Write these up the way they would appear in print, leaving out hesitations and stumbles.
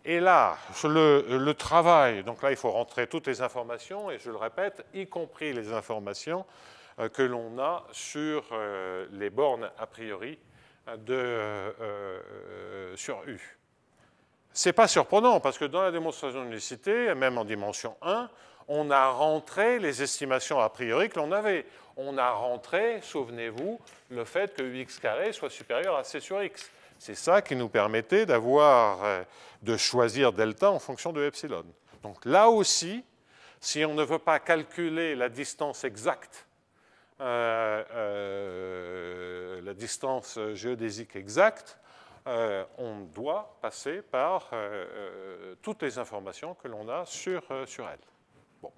Et là, le travail, donc là, il faut rentrer toutes les informations, et je le répète, y compris les informations que l'on a sur les bornes a priori sur U. Ce n'est pas surprenant, parce que dans la démonstration d'unicité, même en dimension 1, on a rentré les estimations a priori que l'on avait. On a rentré, souvenez-vous, le fait que Ux carré soit supérieur à C sur X. C'est ça qui nous permettait de choisir delta en fonction de epsilon. Donc là aussi, si on ne veut pas calculer la distance exacte, la distance géodésique exacte, on doit passer par toutes les informations que l'on a sur elle. Bon.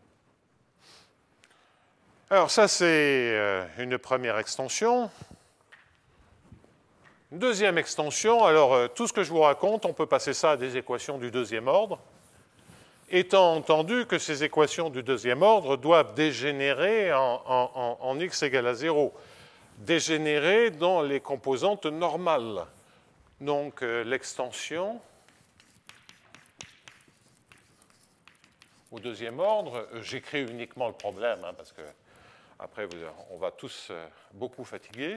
Alors ça, c'est une première extension. Une deuxième extension, alors tout ce que je vous raconte, on peut passer ça à des équations du deuxième ordre, étant entendu que ces équations du deuxième ordre doivent dégénérer en x égale à 0, dégénérer dans les composantes normales. Donc l'extension au deuxième ordre, j'écris uniquement le problème, hein, parce que après on va tous beaucoup fatiguer,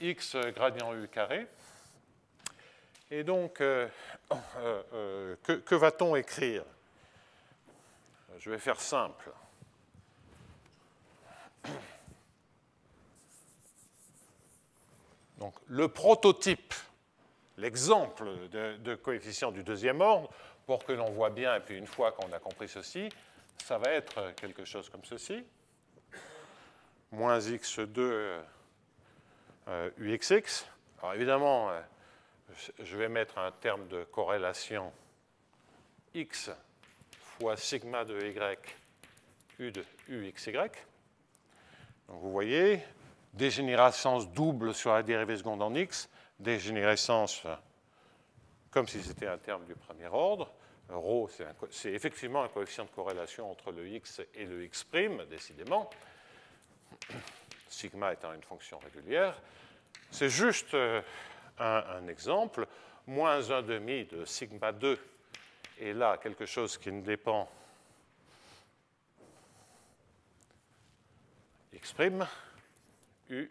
x gradient u carré. Et donc, que va-t-on écrire? Je vais faire simple. Donc, le prototype, l'exemple de coefficient du deuxième ordre, pour que l'on voit bien, et puis une fois qu'on a compris ceci, ça va être quelque chose comme ceci. Moins x2 uxx. Alors évidemment, je vais mettre un terme de corrélation x fois sigma de y u de uxy. Donc vous voyez, dégénérescence double sur la dérivée seconde en x, dégénérescence comme si c'était un terme du premier ordre. Rho, c'est effectivement un coefficient de corrélation entre le x et le x', décidément. Sigma étant une fonction régulière. C'est juste un exemple. Moins 1,5 de sigma 2 est là quelque chose qui ne dépend x', u,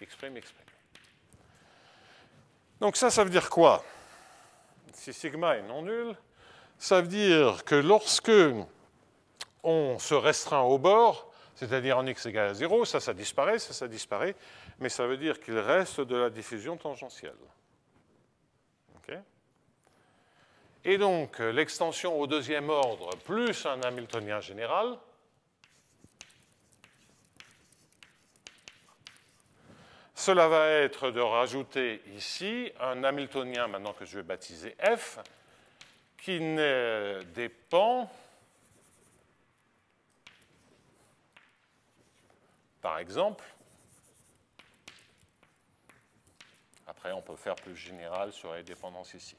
x', x'. Donc ça veut dire quoi? Si sigma est non nul, ça veut dire que lorsque on se restreint au bord, c'est-à-dire en x égale à 0, ça disparaît, ça disparaît, mais ça veut dire qu'il reste de la diffusion tangentielle. Okay? Et donc, l'extension au deuxième ordre plus un hamiltonien général, cela va être de rajouter ici un hamiltonien, maintenant que je vais baptiser F, qui ne dépend, par exemple, après on peut faire plus général sur les dépendances ici.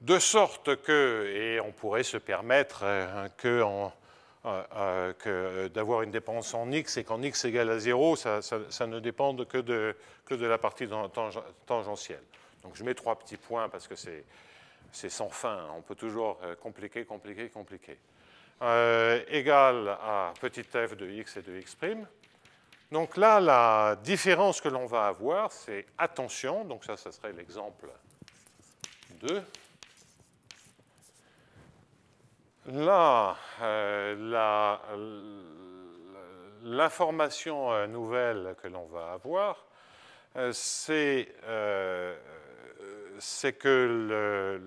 De sorte que, et on pourrait se permettre d'avoir une dépendance en x et qu'en x égale à 0, ça ne dépende que de la partie tangentielle. Donc je mets 3 petits points parce que c'est sans fin. On peut toujours compliquer. Égal à petit f de x et de x'. Donc là, la différence que l'on va avoir, c'est attention. Donc ça serait l'exemple 2. Là, l'information nouvelle que l'on va avoir, c'est que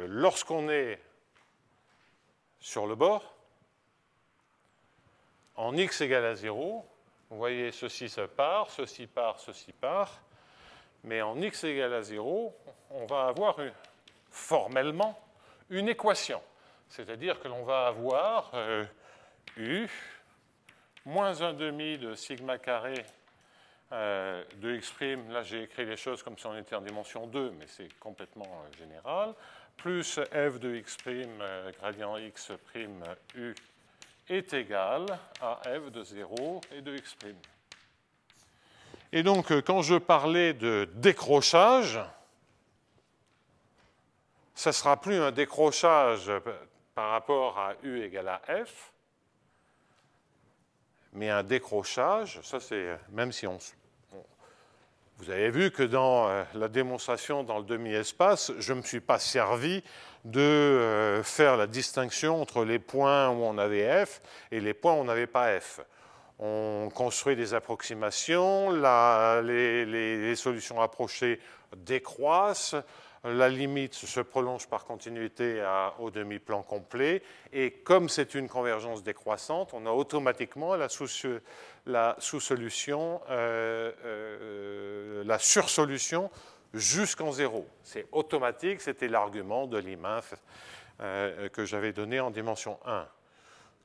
lorsqu'on est sur le bord, en x égale à 0, vous voyez, ceci se part, ceci part, mais en x égale à 0, on va avoir formellement une équation. C'est-à-dire que l'on va avoir U moins 1,5 de sigma carré de x', là j'ai écrit les choses comme si on était en dimension 2, mais c'est complètement général, plus f de x', gradient x', u est égal à f de 0 et de x'. Et donc, quand je parlais de décrochage, ça ne sera plus un décrochage par rapport à U égale à F, mais un décrochage, ça c'est, même si vous avez vu que dans la démonstration dans le demi-espace, je ne me suis pas servi de faire la distinction entre les points où on avait F et les points où on n'avait pas F. On construit des approximations, les solutions approchées décroissent, la limite se prolonge par continuité au demi-plan complet, et comme c'est une convergence décroissante, on a automatiquement la sous-solution, la sursolution jusqu'en zéro. C'est automatique, c'était l'argument de l'IMINF que j'avais donné en dimension 1.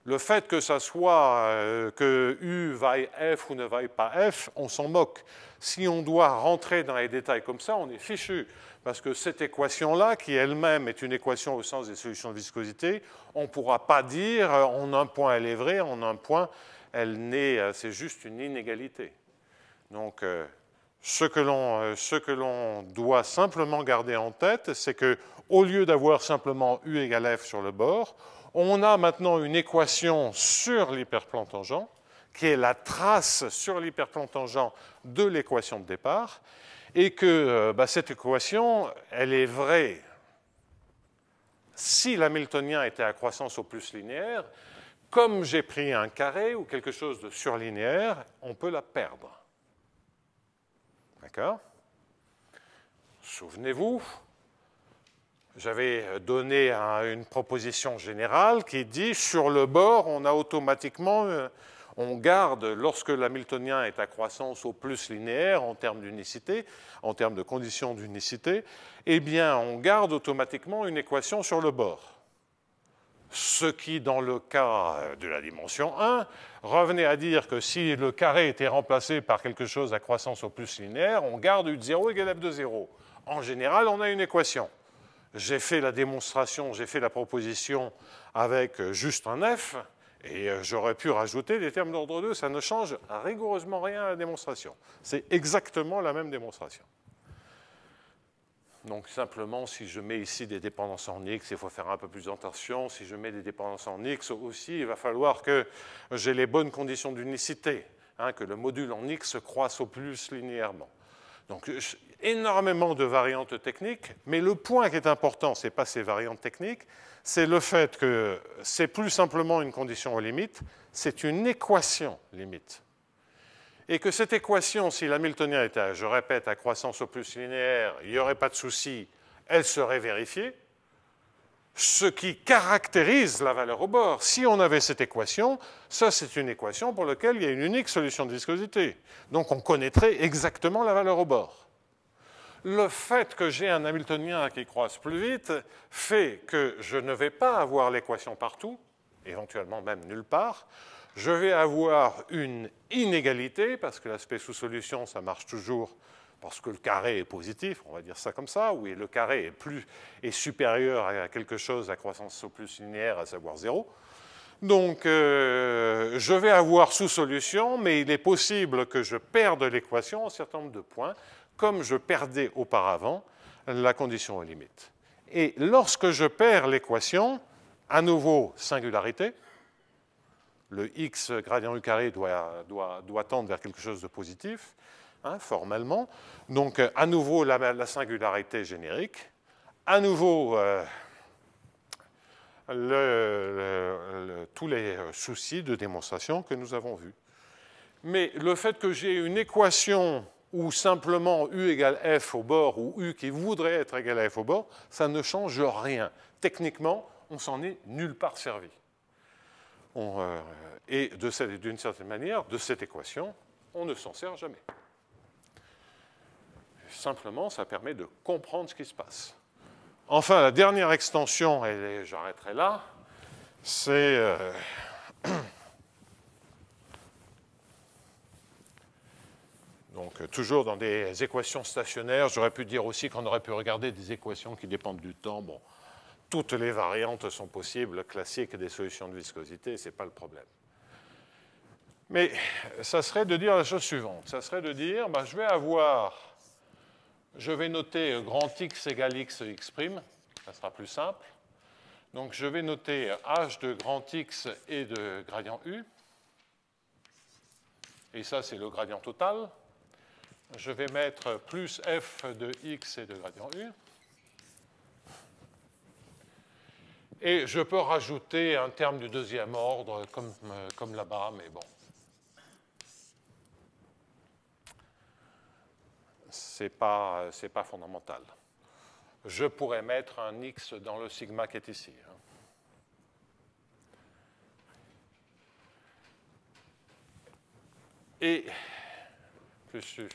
Le fait que ça soit que U vaille F ou ne vaille pas F, on s'en moque. Si on doit rentrer dans les détails comme ça, on est fichu. Parce que cette équation-là, qui elle-même est une équation au sens des solutions de viscosité, on ne pourra pas dire en un point elle est vraie, en un point elle n'est, c'est juste une inégalité. Donc ce que l'on doit simplement garder en tête, c'est qu'au lieu d'avoir simplement U égale F sur le bord, on a maintenant une équation sur l'hyperplan tangent, qui est la trace sur l'hyperplan tangent de l'équation de départ, et que cette équation, elle est vraie si l'hamiltonien était à croissance au plus linéaire. Comme j'ai pris un carré ou quelque chose de surlinéaire, on peut la perdre. D'accord? Souvenez-vous, j'avais donné une proposition générale qui dit sur le bord, on a automatiquement, on garde, lorsque l'hamiltonien est à croissance au plus linéaire en termes d'unicité, en termes de conditions d'unicité, eh bien, on garde automatiquement une équation sur le bord. Ce qui, dans le cas de la dimension 1, revenait à dire que si le carré était remplacé par quelque chose à croissance au plus linéaire, on garde U de 0 égale F de 0. En général, on a une équation. J'ai fait la démonstration, j'ai fait la proposition avec juste un F, et j'aurais pu rajouter des termes d'ordre 2, ça ne change rigoureusement rien à la démonstration. C'est exactement la même démonstration. Donc simplement, si je mets ici des dépendances en X, il faut faire un peu plus attention. Si je mets des dépendances en X aussi, il va falloir que j'ai les bonnes conditions d'unicité, que le module en X croisse au plus linéairement. Donc, énormément de variantes techniques, mais le point qui est important, ce n'est pas ces variantes techniques, c'est le fait que c'est plus simplement une condition aux limites, c'est une équation limite. Et que cette équation, si l'hamiltonien était, je répète, à croissance au plus linéaire, il n'y aurait pas de souci, elle serait vérifiée, ce qui caractérise la valeur au bord. Si on avait cette équation, ça c'est une équation pour laquelle il y a une unique solution de viscosité. Donc on connaîtrait exactement la valeur au bord. Le fait que j'ai un hamiltonien qui croisse plus vite fait que je ne vais pas avoir l'équation partout, éventuellement même nulle part. Je vais avoir une inégalité, parce que l'aspect sous-solution, ça marche toujours parce que le carré est positif, on va dire ça comme ça, oui, le carré est supérieur à quelque chose à croissance au plus linéaire, à savoir 0. Donc, je vais avoir sous-solution, mais il est possible que je perde l'équation en un certain nombre de points, comme je perdais auparavant la condition aux limites. Et lorsque je perds l'équation, à nouveau, singularité, le x gradient u carré doit tendre vers quelque chose de positif, formellement. Donc, à nouveau, la singularité générique. À nouveau, tous les soucis de démonstration que nous avons vus. Mais le fait que j'ai une équation où simplement u égale f au bord, ou u qui voudrait être égal à f au bord, ça ne change rien. Techniquement, on s'en est nulle part servi. Et d'une certaine manière, de cette équation, on ne s'en sert jamais. Simplement, ça permet de comprendre ce qui se passe. Enfin, la dernière extension, et j'arrêterai là, c'est donc toujours dans des équations stationnaires. J'aurais pu dire aussi qu'on aurait pu regarder des équations qui dépendent du temps. Bon, toutes les variantes sont possibles, classiques des solutions de viscosité, ce n'est pas le problème. Mais ça serait de dire la chose suivante. Ça serait de dire, je vais noter grand X égale X, X', Ça sera plus simple. Donc je vais noter h de grand X et de gradient U. Et ça, c'est le gradient total. Je vais mettre plus f de x et de gradient U. Et je peux rajouter un terme du deuxième ordre, comme là-bas, mais bon. Ce n'est pas fondamental. Je pourrais mettre un x dans le sigma qui est ici. Et plus U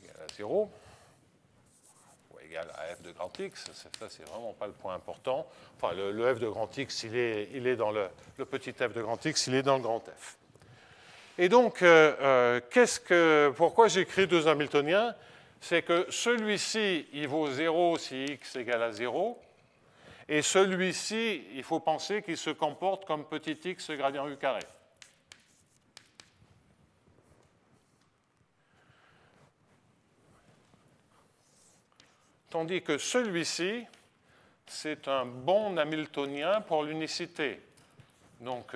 égale à 0, ou égal à f de grand X, ça c'est vraiment pas le point important. Enfin, le f de grand X, il est dans le petit f de grand X, il est dans le grand F. Et donc, pourquoi j'écris deux Hamiltoniens? C'est que celui-ci, il vaut 0 si x égale à 0, et celui-ci, il faut penser qu'il se comporte comme petit x gradient U carré. Tandis que celui-ci, c'est un bon Hamiltonien pour l'unicité. Donc,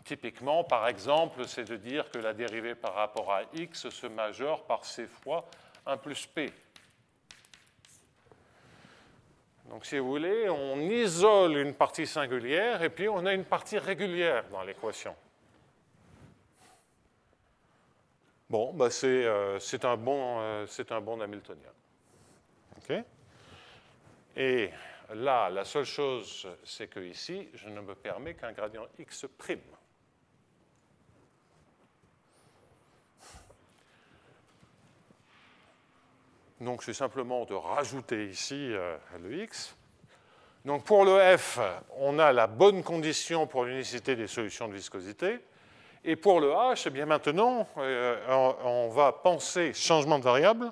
typiquement, par exemple, c'est de dire que la dérivée par rapport à x se majeure par c fois 1 plus p. Donc, si vous voulez, on isole une partie singulière et puis on a une partie régulière dans l'équation. Bon, bah c'est un bon Hamiltonien. Okay. Et là, la seule chose, c'est que ici, je ne me permets qu'un gradient x'. Donc, c'est simplement de rajouter ici le x. Donc, pour le f, on a la bonne condition pour l'unicité des solutions de viscosité. Et pour le h, eh bien maintenant, on va penser changement de variable.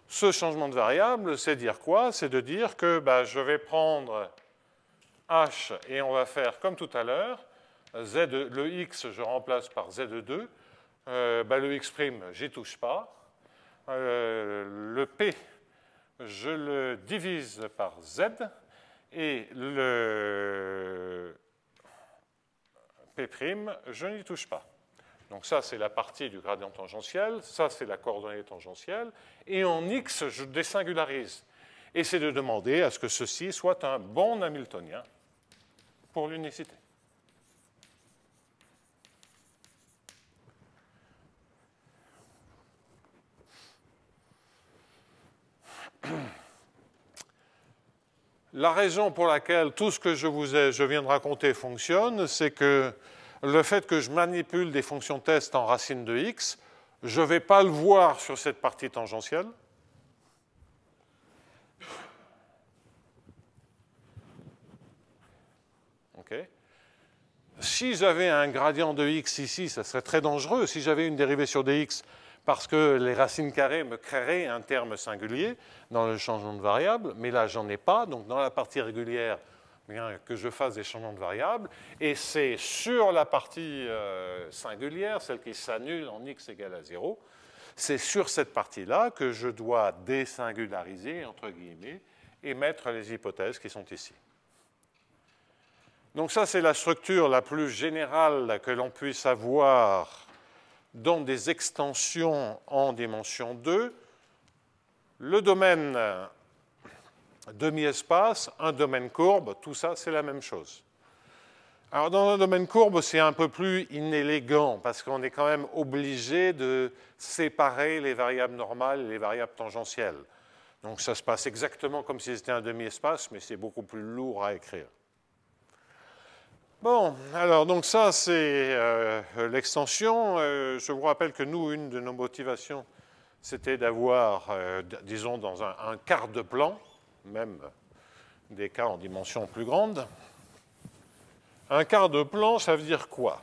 Ce changement de variable, c'est dire quoi? C'est de dire que je vais prendre h et on va faire comme tout à l'heure. Le x, je remplace par z2. Le x', j'y touche pas. Le p, je le divise par z. Et le p', je n'y touche pas. Donc ça, c'est la partie du gradient tangentiel, ça, c'est la coordonnée tangentielle, et en x, je désingularise. Et c'est de demander à ce que ceci soit un bon Hamiltonien pour l'unicité. La raison pour laquelle tout ce que je viens de raconter fonctionne, c'est que le fait que je manipule des fonctions test en racine de x, je ne vais pas le voir sur cette partie tangentielle. Okay. Si j'avais un gradient de x ici, ça serait très dangereux. Si j'avais une dérivée sur dx, parce que les racines carrées me créeraient un terme singulier dans le changement de variable, mais là, j'en ai pas. Donc, dans la partie régulière, bien que je fasse des changements de variables, et c'est sur la partie singulière, celle qui s'annule en x égale à 0, c'est sur cette partie-là que je dois désingulariser, entre guillemets, et mettre les hypothèses qui sont ici. Donc ça, c'est la structure la plus générale que l'on puisse avoir dans des extensions en dimension 2. Le domaine demi-espace, un domaine courbe, tout ça, c'est la même chose. Alors, dans un domaine courbe, c'est un peu plus inélégant parce qu'on est quand même obligé de séparer les variables normales et les variables tangentielles. Donc, ça se passe exactement comme si c'était un demi-espace, mais c'est beaucoup plus lourd à écrire. Bon, alors, donc ça, c'est l'extension. Je vous rappelle que nous, une de nos motivations, c'était d'avoir, disons, dans un quart de plan, même des cas en dimension plus grande. Un quart de plan, ça veut dire quoi?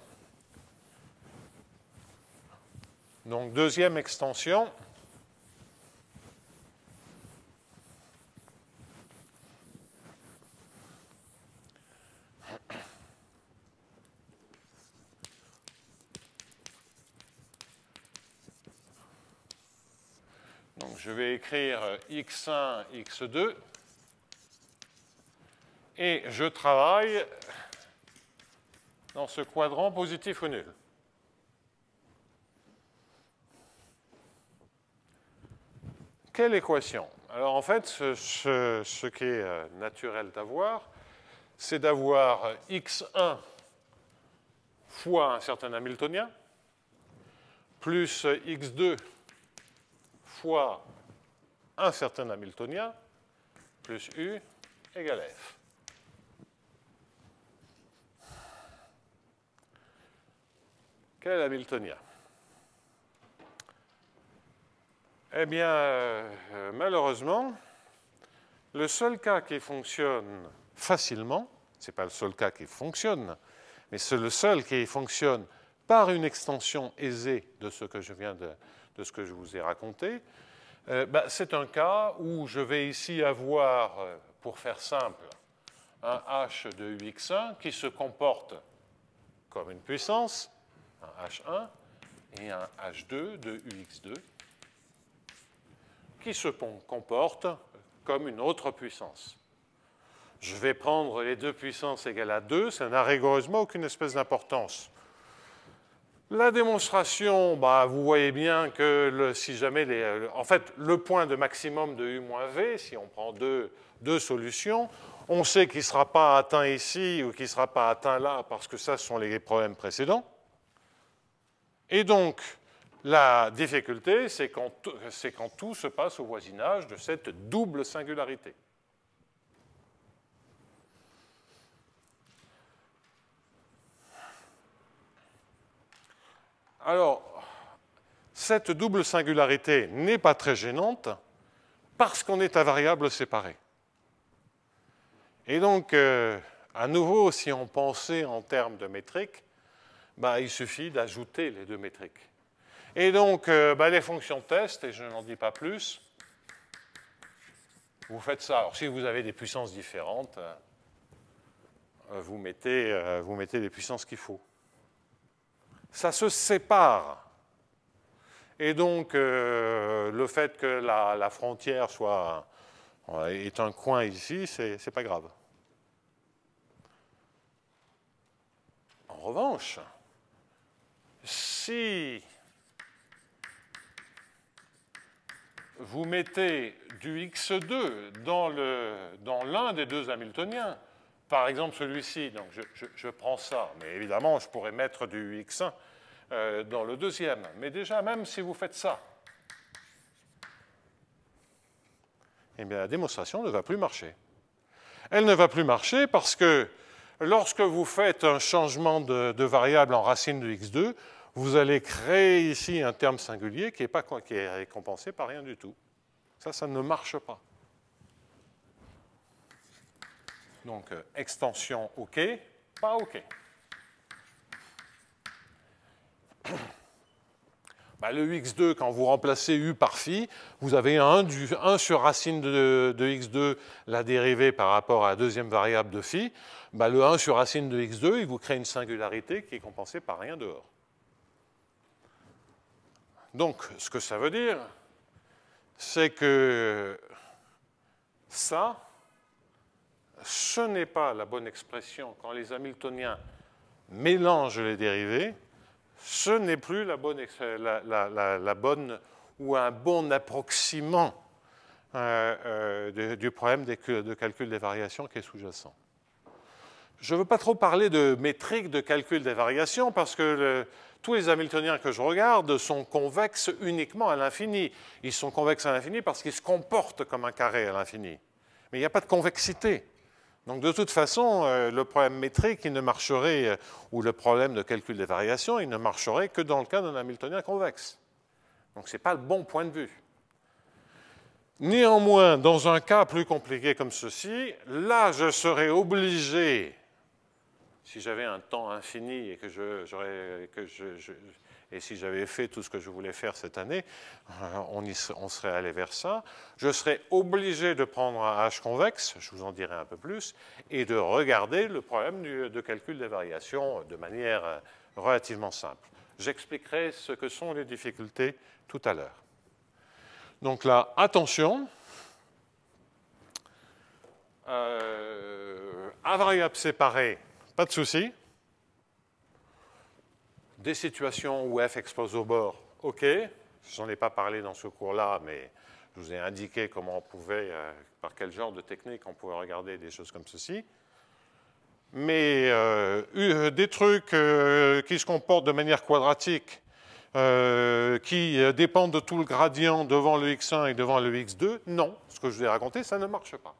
Donc, deuxième extension. Donc, je vais écrire x1, x2. Et je travaille dans ce quadrant positif ou nul. Quelle équation? Alors en fait, ce qui est naturel d'avoir, c'est d'avoir x1 fois un certain Hamiltonien, plus x2 fois un certain Hamiltonien, plus u égale f. Quel est l'Hamiltonien? Eh bien, malheureusement, le seul cas qui fonctionne facilement, ce n'est pas le seul cas qui fonctionne, mais c'est le seul qui fonctionne par une extension aisée de ce que je viens de ce que je vous ai raconté, c'est un cas où je vais ici avoir, pour faire simple, un h de ux1 qui se comporte comme une puissance, un h1, et un h2 de ux2 qui se comporte comme une autre puissance. Je vais prendre les deux puissances égales à 2, ça n'a rigoureusement aucune espèce d'importance. La démonstration, vous voyez bien que si jamais en fait, le point de maximum de u moins v, si on prend deux solutions, on sait qu'il ne sera pas atteint ici ou qu'il ne sera pas atteint là parce que ça, ce sont les problèmes précédents. Et donc, la difficulté, c'est quand tout se passe au voisinage de cette double singularité. Alors, cette double singularité n'est pas très gênante parce qu'on est à variables séparées. Et donc, à nouveau, si on pensait en termes de métriques, il suffit d'ajouter les deux métriques. Et donc, les fonctions test, et je n'en dis pas plus, vous faites ça. Alors, si vous avez des puissances différentes, vous mettez les puissances qu'il faut. Ça se sépare. Et donc, le fait que la frontière est un coin ici, c'est pas grave. En revanche, si vous mettez du x2 dans l'un des deux Hamiltoniens, par exemple celui-ci, donc je prends ça, mais évidemment je pourrais mettre du x1 dans le deuxième. Mais déjà, même si vous faites ça, eh bien, la démonstration ne va plus marcher. Elle ne va plus marcher parce que lorsque vous faites un changement de variable en racine de x2, vous allez créer ici un terme singulier qui est compensé par rien du tout. Ça ne marche pas. Donc, extension OK, pas OK. Le x2, quand vous remplacez u par phi, vous avez 1 sur racine de x2, la dérivée par rapport à la deuxième variable de phi. Le 1 sur racine de x2, il vous crée une singularité qui est compensée par rien dehors. Donc, ce que ça veut dire, c'est que ça, ce n'est pas la bonne expression quand les Hamiltoniens mélangent les dérivés, ce n'est plus la bonne ou un bon approximant du problème de calcul des variations qui est sous-jacent. Je ne veux pas trop parler de métrique de calcul des variations parce que tous les Hamiltoniens que je regarde sont convexes uniquement à l'infini. Ils sont convexes à l'infini parce qu'ils se comportent comme un carré à l'infini. Mais il n'y a pas de convexité. Donc de toute façon, le problème métrique, il ne marcherait, ou le problème de calcul des variations, il ne marcherait que dans le cas d'un Hamiltonien convexe. Donc ce n'est pas le bon point de vue. Néanmoins, dans un cas plus compliqué comme ceci, là, je serais obligé, si j'avais un temps infini et et si j'avais fait tout ce que je voulais faire cette année, on serait allé vers ça. Je serais obligé de prendre un H convexe, je vous en dirai un peu plus, et de regarder le problème de calcul des variations de manière relativement simple. J'expliquerai ce que sont les difficultés tout à l'heure. Donc là, attention. à variables séparées, pas de souci. Des situations où f explose au bord, OK. Je n'en ai pas parlé dans ce cours-là, mais je vous ai indiqué comment on pouvait, par quel genre de technique on pouvait regarder des choses comme ceci. Mais des trucs qui se comportent de manière quadratique, qui dépendent de tout le gradient devant le x1 et devant le x2, non. Ce que je vous ai raconté, ça ne marche pas.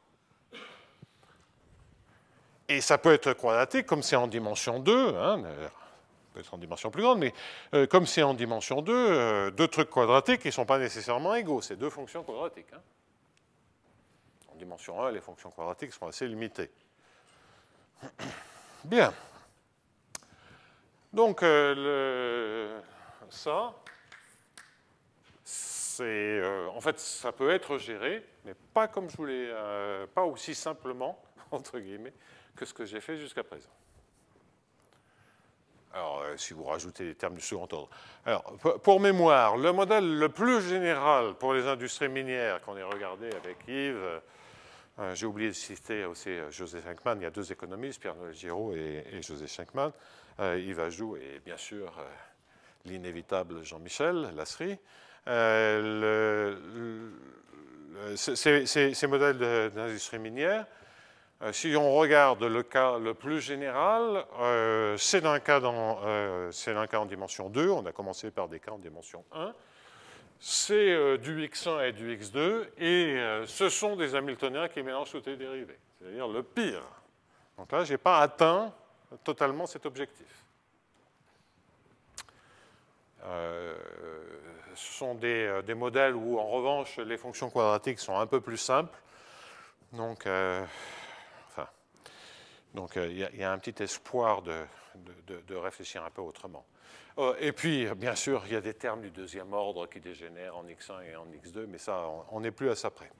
Et ça peut être quadratique, comme c'est en dimension 2, hein, peut être en dimension plus grande, mais comme c'est en dimension 2, deux trucs quadratiques qui ne sont pas nécessairement égaux. C'est deux fonctions quadratiques. Hein. En dimension 1, les fonctions quadratiques sont assez limitées. Bien. Donc, ça, c'est... en fait, ça peut être géré, mais pas comme je voulais... pas aussi simplement, entre guillemets, que ce que j'ai fait jusqu'à présent. Alors, si vous rajoutez les termes du second ordre. Alors, pour mémoire, le modèle le plus général pour les industries minières qu'on ait regardé avec Yves, j'ai oublié de citer aussi José Schenkman, il y a deux économistes, Pierre-Noël Giraud et José Schenkman, Yves Ajou et bien sûr l'inévitable Jean-Michel Lasserie. Ces modèles d'industrie minière, si on regarde le cas le plus général, c'est un cas en dimension 2, on a commencé par des cas en dimension 1, c'est du x1 et du x2, et ce sont des Hamiltoniens qui mélangent toutes les dérivées, c'est-à-dire le pire. Donc là, je n'ai pas atteint totalement cet objectif. Ce sont des modèles où, en revanche, les fonctions quadratiques sont un peu plus simples. Donc, il y a un petit espoir de réfléchir un peu autrement. Et puis, bien sûr, il y a des termes du deuxième ordre qui dégénèrent en x1 et en x2, mais ça, on n'est plus à ça près.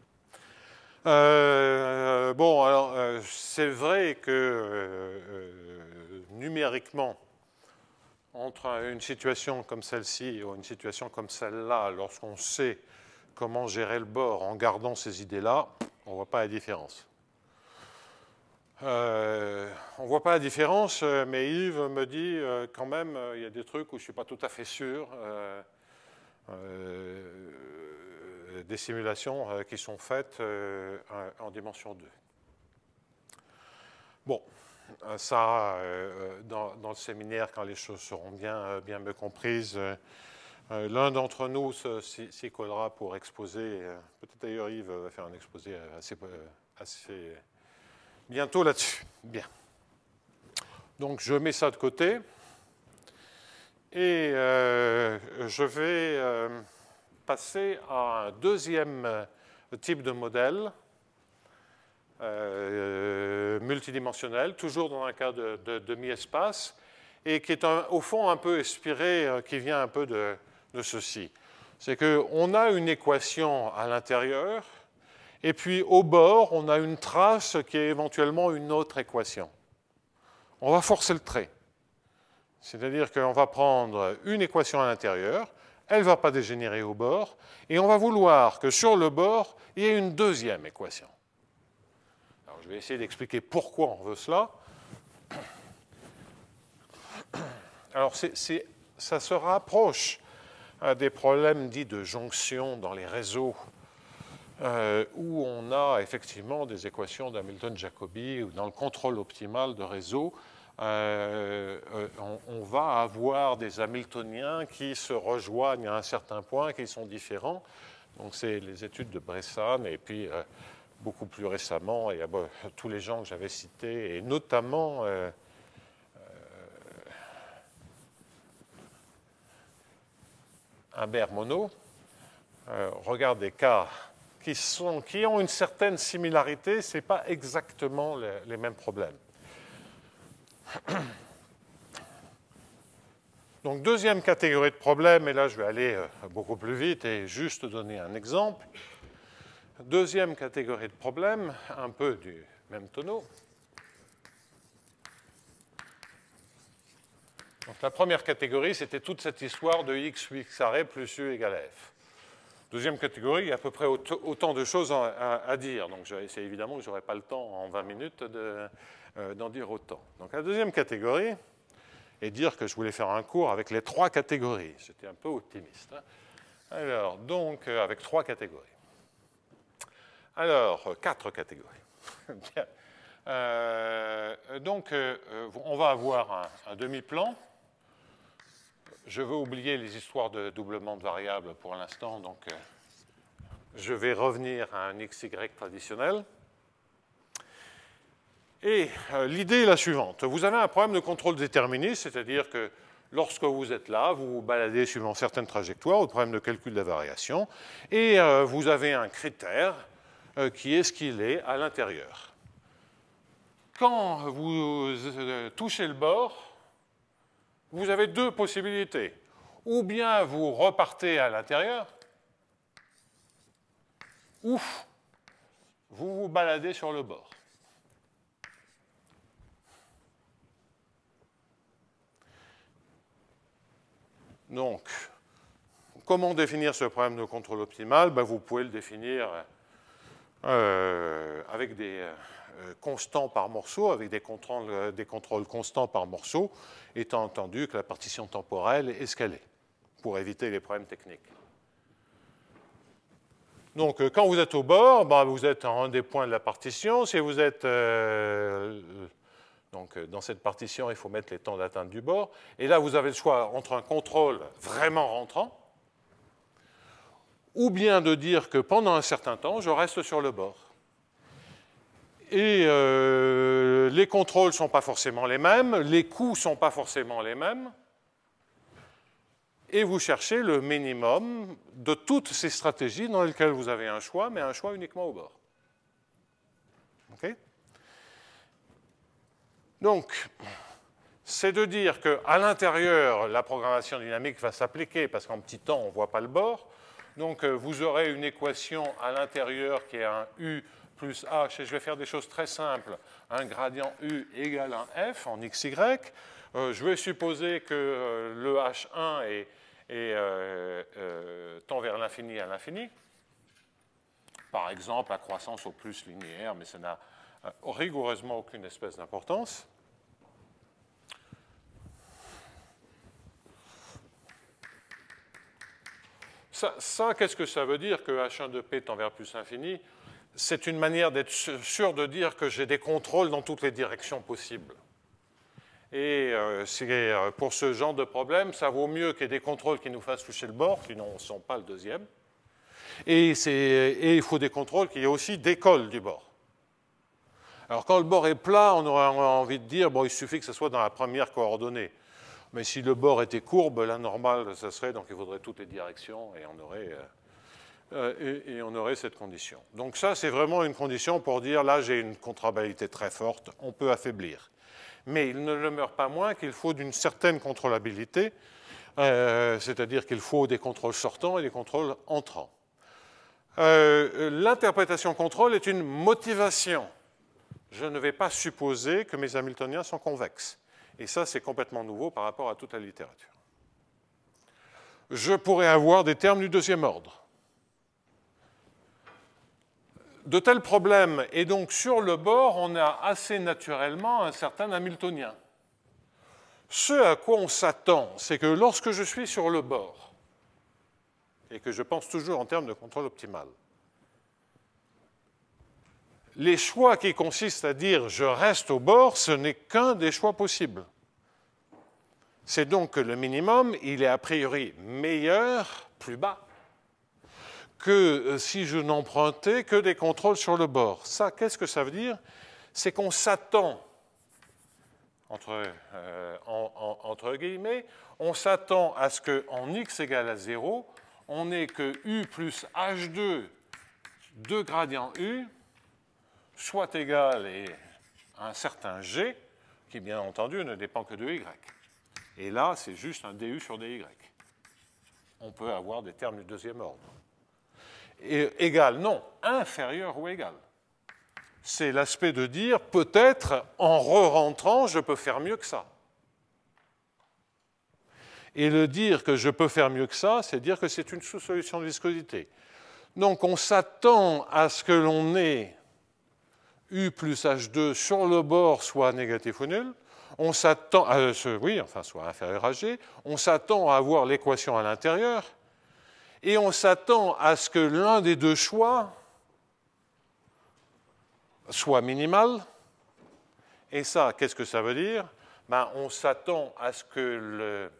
Bon, alors, c'est vrai que numériquement, entre une situation comme celle-ci ou une situation comme celle-là, lorsqu'on sait comment gérer le bord en gardant ces idées-là, on ne voit pas la différence. On ne voit pas la différence, mais Yves me dit quand même, il y a des trucs où je ne suis pas tout à fait sûr, des simulations qui sont faites en dimension 2. Bon, ça, dans le séminaire, quand les choses seront bien mieux comprises, l'un d'entre nous s'y collera pour exposer, peut-être d'ailleurs Yves va faire un exposé assez bientôt là-dessus. Bien. Donc, je mets ça de côté. Et je vais passer à un deuxième type de modèle multidimensionnel, toujours dans un cas de demi-espace, et qui est au fond un peu inspiré, qui vient un peu de ceci. C'est qu'on a une équation à l'intérieur, et puis au bord, on a une trace qui est éventuellement une autre équation. On va forcer le trait. C'est-à-dire qu'on va prendre une équation à l'intérieur, elle ne va pas dégénérer au bord, et on va vouloir que sur le bord, il y ait une deuxième équation. Alors, je vais essayer d'expliquer pourquoi on veut cela. Alors, ça se rapproche des problèmes dits de jonction dans les réseaux, où on a effectivement des équations d'Hamilton-Jacobi, ou dans le contrôle optimal de réseau, on va avoir des Hamiltoniens qui se rejoignent à un certain point, qui sont différents. Donc, c'est les études de Bressan, et puis beaucoup plus récemment, il y a tous les gens que j'avais cités, et notamment Humbert-Monod, regarde des cas qui ont une certaine similarité, ce n'est pas exactement les mêmes problèmes. Donc, deuxième catégorie de problèmes, et là je vais aller beaucoup plus vite et juste donner un exemple. Deuxième catégorie de problèmes, un peu du même tonneau. Donc, la première catégorie, c'était toute cette histoire de x ou x arrêt plus u égale f. Deuxième catégorie, il y a à peu près autant de choses à dire. Donc, c'est évidemment que je n'aurai pas le temps en 20 minutes d'en dire autant. Donc la deuxième catégorie est dire que je voulais faire un cours avec les 3 catégories. J'étais un peu optimiste. Hein. Alors, donc, avec 3 catégories. Alors, 4 catégories. Bien. Donc, on va avoir un demi-plan. Je veux oublier les histoires de doublement de variables pour l'instant, donc je vais revenir à un XY traditionnel. Et l'idée est la suivante. Vous avez un problème de contrôle déterministe, c'est-à-dire que lorsque vous êtes là, vous vous baladez suivant certaines trajectoires, au problème de calcul de la variation, et vous avez un critère qui est ce qu'il est à l'intérieur. Quand vous touchez le bord, vous avez 2 possibilités. Ou bien vous repartez à l'intérieur, ou vous vous baladez sur le bord. Donc, comment définir ce problème de contrôle optimal? Vous pouvez le définir avec des constants par morceau, avec des contrôles constants par morceau, étant entendu que la partition temporelle est escalée, pour éviter les problèmes techniques. Donc, quand vous êtes au bord, vous êtes à un des points de la partition. Si vous êtes donc, dans cette partition, il faut mettre les temps d'atteinte du bord. Et là, vous avez le choix entre un contrôle vraiment rentrant, ou bien de dire que pendant un certain temps, je reste sur le bord. Et les contrôles ne sont pas forcément les mêmes, les coûts ne sont pas forcément les mêmes, et vous cherchez le minimum de toutes ces stratégies dans lesquelles vous avez un choix, mais un choix uniquement au bord. Okay? Donc, c'est de dire qu'à l'intérieur, la programmation dynamique va s'appliquer, parce qu'en petit temps, on ne voit pas le bord. Donc, vous aurez une équation à l'intérieur qui est un U plus H, et je vais faire des choses très simples. Un gradient U égale un F en XY. Je vais supposer que le H1 tend vers l'infini à l'infini. Par exemple, la croissance au plus linéaire, mais ça n'a rigoureusement aucune espèce d'importance. Ça, qu'est-ce que ça veut dire que H1 de P tend vers plus infini? C'est une manière d'être sûr de dire que j'ai des contrôles dans toutes les directions possibles. Et pour ce genre de problème, ça vaut mieux qu'il y ait des contrôles qui nous fassent toucher le bord, sinon on ne sent pas le deuxième. Et il faut des contrôles qui aussi décollent du bord. Alors quand le bord est plat, on aurait envie de dire, il suffit que ce soit dans la première coordonnée. Mais si le bord était courbe, la normale, ça serait, donc il faudrait toutes les directions, et on aurait cette condition. Donc ça, c'est vraiment une condition pour dire, là, j'ai une contrôlabilité très forte, on peut affaiblir. Mais il ne demeure pas moins qu'il faut d'une certaine contrôlabilité, c'est-à-dire qu'il faut des contrôles sortants et des contrôles entrants. L'interprétation contrôle est une motivation. Je ne vais pas supposer que mes Hamiltoniens sont convexes. Et ça, c'est complètement nouveau par rapport à toute la littérature. Je pourrais avoir des termes du deuxième ordre. De tels problèmes, et donc sur le bord, on a assez naturellement un certain Hamiltonien. Ce à quoi on s'attend, c'est que lorsque je suis sur le bord, et que je pense toujours en termes de contrôle optimal, les choix qui consistent à dire « je reste au bord », ce n'est qu'un des choix possibles. C'est donc que le minimum, il est a priori meilleur, plus bas, que si je n'empruntais que des contrôles sur le bord. Ça, qu'est-ce que ça veut dire? C'est qu'on s'attend, entre guillemets, on s'attend à ce qu'en x égale à 0, on n'ait que u plus h2 de gradient u soit égal à un certain g, qui bien entendu ne dépend que de y. Et là, c'est juste un du sur dy. On peut avoir des termes du deuxième ordre. Et égal, non, inférieur ou égal. C'est l'aspect de dire, peut-être, en re-rentrant, je peux faire mieux que ça. Et le dire que je peux faire mieux que ça, c'est dire que c'est une sous-solution de viscosité. Donc, on s'attend à ce que l'on ait U plus H2 sur le bord soit négatif ou nul. On s'attend, soit inférieur à G. On s'attend à avoir l'équation à l'intérieur. Et on s'attend à ce que l'un des deux choix soit minimal. Et ça, qu'est-ce que ça veut dire? On s'attend à ce que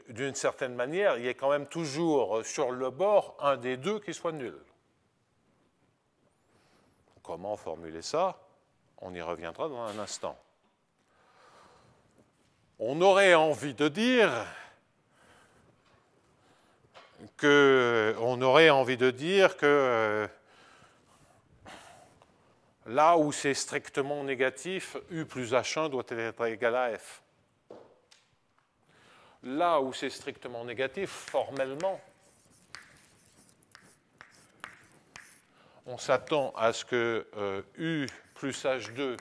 d'une certaine manière, il y ait quand même toujours sur le bord un des deux qui soit nul. Comment formuler ça? On y reviendra dans un instant. On aurait envie de dire que là où c'est strictement négatif, U plus H1 doit être égal à F. Là où c'est strictement négatif, formellement, on s'attend à ce que U plus H2,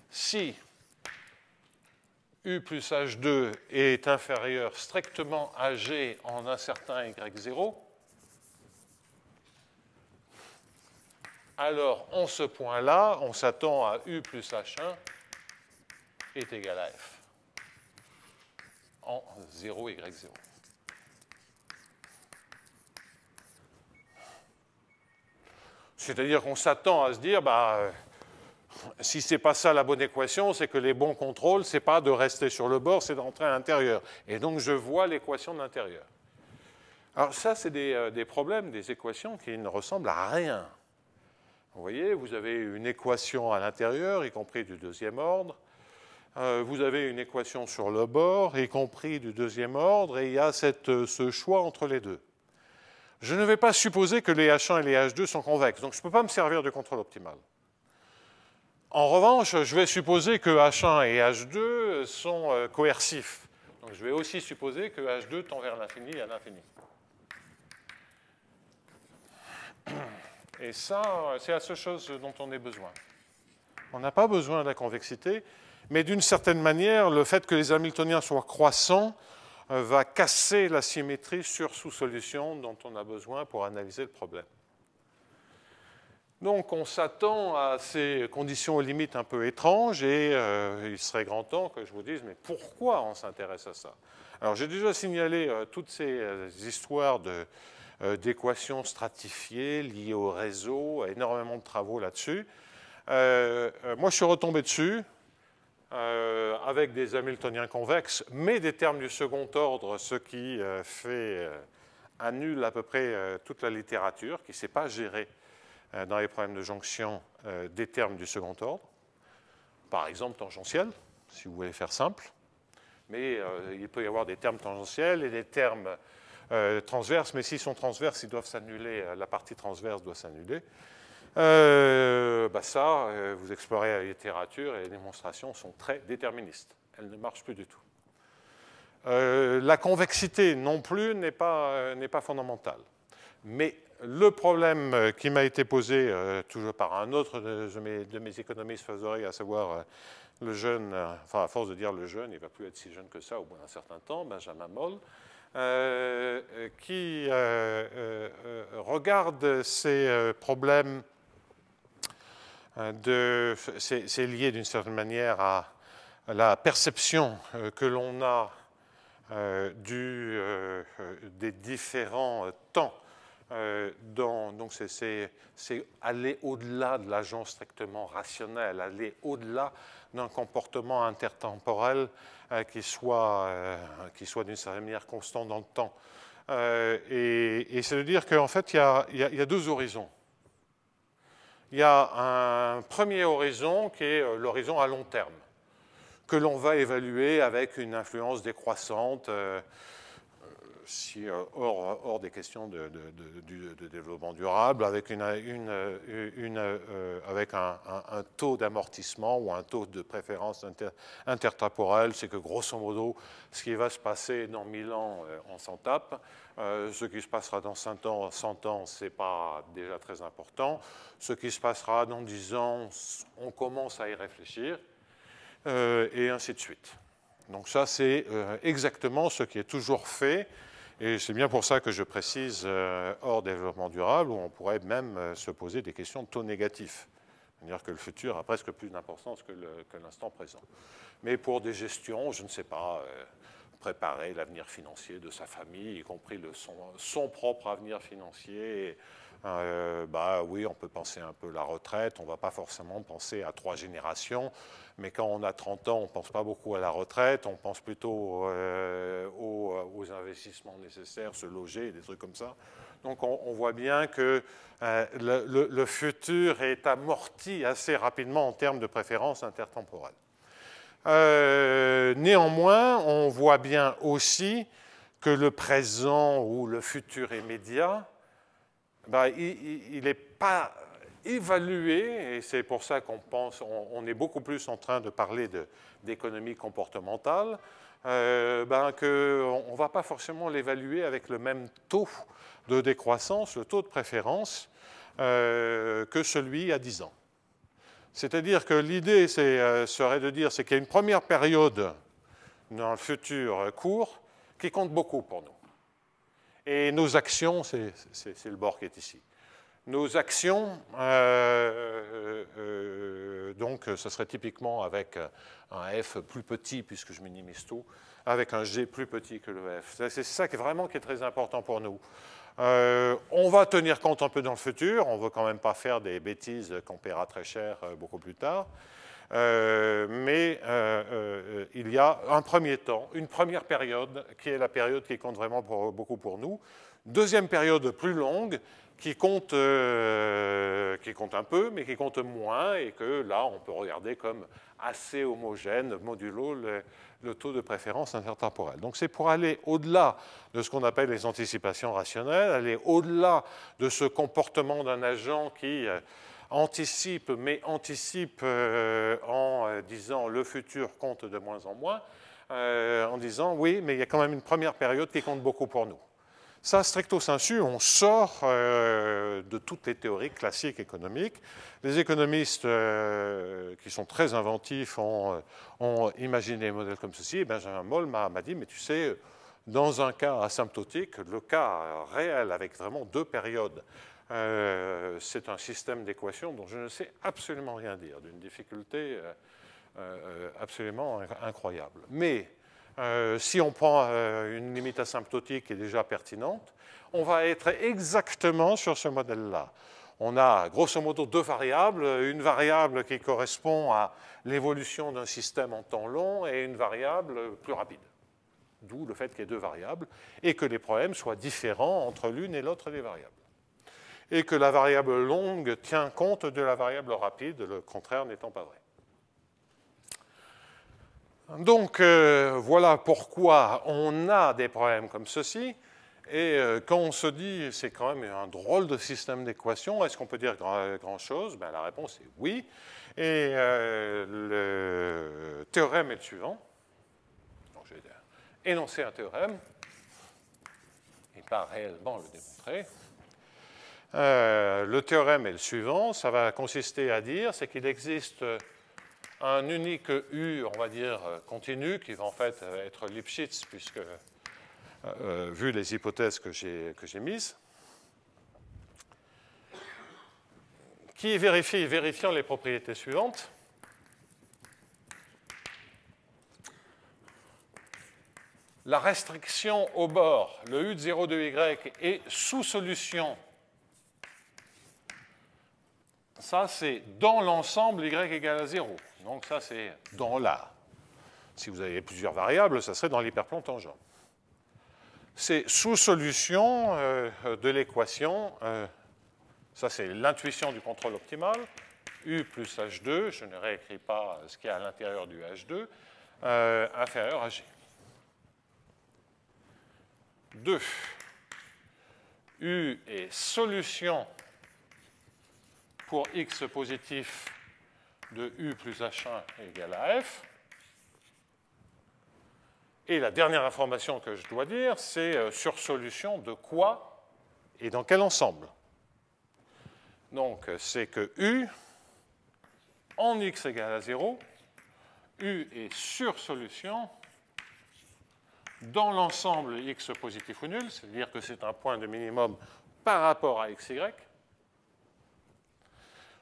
si U plus H2 est inférieur strictement à G en un certain Y0, alors en ce point-là, on s'attend à U plus H1 est égal à F en 0, Y0. C'est-à-dire qu'on s'attend à se dire, si ce n'est pas ça la bonne équation, c'est que les bons contrôles, ce n'est pas de rester sur le bord, c'est d'entrer à l'intérieur. Et donc, je vois l'équation de l'intérieur. Alors ça, c'est des problèmes, des équations qui ne ressemblent à rien. Vous voyez, vous avez une équation à l'intérieur, y compris du deuxième ordre. Vous avez une équation sur le bord, y compris du deuxième ordre, et il y a ce choix entre les deux. Je ne vais pas supposer que les H1 et les H2 sont convexes, donc je ne peux pas me servir du contrôle optimal. En revanche, je vais supposer que H1 et H2 sont coercifs. Donc je vais aussi supposer que H2 tend vers l'infini et à l'infini. Et ça, c'est la seule chose dont on ait besoin. On n'a pas besoin de la convexité, mais d'une certaine manière, le fait que les Hamiltoniens soient croissants va casser la symétrie sur sous-solution dont on a besoin pour analyser le problème. Donc on s'attend à ces conditions aux limites un peu étranges et il serait grand temps que je vous dise mais pourquoi on s'intéresse à ça? Alors j'ai déjà signalé toutes ces histoires d'équations stratifiées liées au réseau, énormément de travaux là-dessus. Moi je suis retombé dessus avec des Hamiltoniens convexes, mais des termes du second ordre, ce qui annule à peu près toute la littérature qui ne sait pas gérer dans les problèmes de jonction des termes du second ordre, par exemple tangentiels, si vous voulez faire simple, mais il peut y avoir des termes tangentiels et des termes transverses, mais s'ils sont transverses, ils doivent s'annuler, la partie transverse doit s'annuler. Vous explorez la littérature et les démonstrations sont très déterministes. Elles ne marchent plus du tout. La convexité non plus n'est pas fondamentale. Mais le problème qui m'a été posé toujours par un autre de mes économistes favoris, à savoir le jeune, à force de dire le jeune, il ne va plus être si jeune que ça au bout d'un certain temps, Benjamin Moll, qui regarde ces problèmes c'est lié d'une certaine manière à la perception que l'on a des différents temps. Donc c'est aller au-delà de l'agent strictement rationnel, aller au-delà d'un comportement intertemporel qui soit d'une certaine manière constant dans le temps. Et c'est de dire qu'en fait, il y a deux horizons. Il y a un premier horizon qui est l'horizon à long terme, que l'on va évaluer avec une influence décroissante, hors des questions de développement durable, avec, avec un taux d'amortissement ou un taux de préférence intertemporelle. C'est que grosso modo, ce qui va se passer dans 1000 ans, on s'en tape. Ce qui se passera dans 100 ans, ce n'est pas déjà très important. Ce qui se passera dans 10 ans, on commence à y réfléchir, et ainsi de suite. Donc ça, c'est exactement ce qui est toujours fait. Et c'est bien pour ça que je précise hors développement durable, où on pourrait même se poser des questions de taux négatifs. C'est-à-dire que le futur a presque plus d'importance que l'instant présent. Mais pour des gestions, je ne sais pas, préparer l'avenir financier de sa famille, y compris son propre avenir financier, oui, on peut penser un peu à la retraite, on ne va pas forcément penser à 3 générations, mais quand on a 30 ans, on ne pense pas beaucoup à la retraite, on pense plutôt aux investissements nécessaires, se loger, des trucs comme ça. Donc on voit bien que le futur est amorti assez rapidement en termes de préférences intertemporelles. Néanmoins, on voit bien aussi que le présent ou le futur immédiat, il n'est pas évalué, et c'est pour ça on est beaucoup plus en train de parler d'économie comportementale, qu'on ne va pas forcément l'évaluer avec le même taux de décroissance, le taux de préférence, que celui à 10 ans. C'est-à-dire que l'idée serait de dire qu'il y a une première période dans le futur court qui compte beaucoup pour nous. Et nos actions, c'est le bord qui est ici. Nos actions, donc ce serait typiquement avec un F plus petit, puisque je minimise tout, avec un G plus petit que le F. C'est ça qui est très important pour nous. On va tenir compte un peu dans le futur, on ne veut quand même pas faire des bêtises qu'on paiera très cher beaucoup plus tard, mais il y a un premier temps, une première période qui est la période qui compte vraiment beaucoup pour nous, deuxième période plus longue qui compte un peu, mais qui compte moins, et que là on peut regarder comme assez homogène, modulo le taux de préférence intertemporelle. Donc c'est pour aller au-delà de ce qu'on appelle les anticipations rationnelles, aller au-delà de ce comportement d'un agent qui anticipe, mais anticipe en disant le futur compte de moins en moins, en disant oui, mais il y a quand même une première période qui compte beaucoup pour nous. Ça, stricto sensu, on sort de toutes les théories classiques économiques. Les économistes qui sont très inventifs ont imaginé des modèles comme ceci. Et Benjamin Moll m'a dit, mais tu sais, dans un cas asymptotique, le cas réel avec vraiment 2 périodes, c'est un système d'équations dont je ne sais absolument rien dire, d'une difficulté absolument incroyable. Mais si on prend une limite asymptotique qui est déjà pertinente, on va être exactement sur ce modèle-là. On a grosso modo 2 variables, une variable qui correspond à l'évolution d'un système en temps long et une variable plus rapide. D'où le fait qu'il y ait 2 variables et que les problèmes soient différents entre l'une et l'autre des variables. Et que la variable longue tient compte de la variable rapide, le contraire n'étant pas vrai. Donc, voilà pourquoi on a des problèmes comme ceci. Et quand on se dit, c'est quand même un drôle de système d'équations, est-ce qu'on peut dire grand-chose? La réponse est oui. Et le théorème est le suivant. Donc, je vais énoncer un théorème et pas réellement le démontrer. Le théorème est le suivant. Ça va consister à dire, c'est qu'il existe un unique U, on va dire, continu, qui va en fait être Lipschitz, puisque, vu les hypothèses que j'ai mises, qui vérifiant les propriétés suivantes. La restriction au bord, le U de 0 de Y, est sous solution. Ça, c'est dans l'ensemble Y égale à 0. Donc ça, c'est dans la. Si vous avez plusieurs variables, ça serait dans l'hyperplomb tangent. C'est sous solution de l'équation, ça c'est l'intuition du contrôle optimal, U plus H2, je ne réécris pas ce qu'il y a à l'intérieur du H2, inférieur à G. 2. U est solution pour X positif de U plus H1 égale à F. Et la dernière information que je dois dire, c'est sur solution de quoi et dans quel ensemble. Donc, c'est que U, en X égale à 0, U est sur solution dans l'ensemble x positif ou nul, c'est-à-dire que c'est un point de minimum par rapport à xy,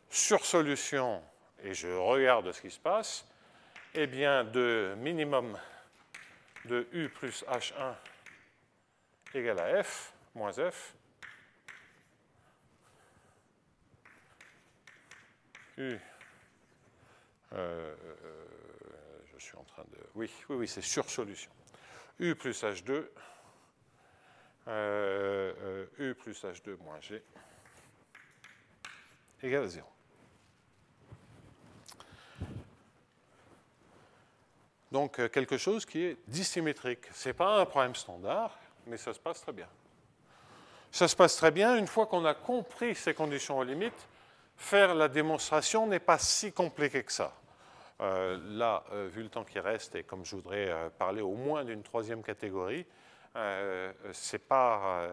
sur solution, et je regarde ce qui se passe, eh bien, de minimum de u plus h1 égale à f moins f, u, je suis en train de... Oui, c'est sur solution. U plus H2, U plus H2 moins G égale à 0. Donc, quelque chose qui est dissymétrique. Ce n'est pas un problème standard, mais ça se passe très bien. Ça se passe très bien une fois qu'on a compris ces conditions aux limites. Faire la démonstration n'est pas si compliqué que ça. Là, vu le temps qui reste, et comme je voudrais parler au moins d'une troisième catégorie, ce n'est pas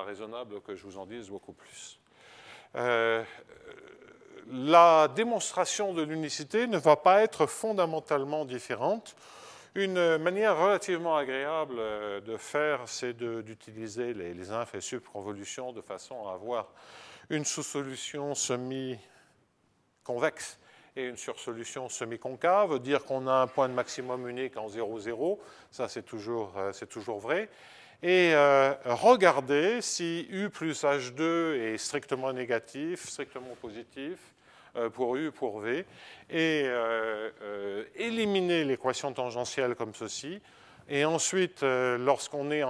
raisonnable que je vous en dise beaucoup plus. La démonstration de l'unicité ne va pas être fondamentalement différente. Une manière relativement agréable de faire, c'est d'utiliser les inf et subconvolutions de façon à avoir une sous-solution semi-convexe et une sursolution semi-concave, dire qu'on a un point de maximum unique en 0, 0, ça c'est toujours vrai. Et regardez si U plus H2 est strictement négatif, strictement positif, pour U, pour V, et éliminer l'équation tangentielle comme ceci. Et ensuite, lorsqu'on est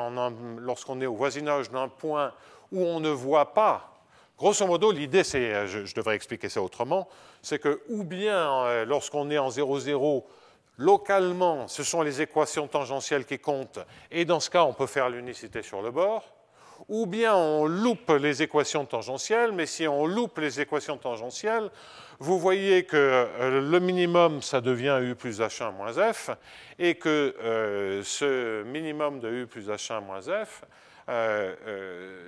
au voisinage d'un point où on ne voit pas, grosso modo, l'idée, c'est, je devrais expliquer ça autrement, c'est que ou bien lorsqu'on est en 0, 0, localement, ce sont les équations tangentielles qui comptent, et dans ce cas, on peut faire l'unicité sur le bord, ou bien on loupe les équations tangentielles, mais si on loupe les équations tangentielles, vous voyez que le minimum, ça devient U plus H1 moins F, et que ce minimum de U plus H1 moins F,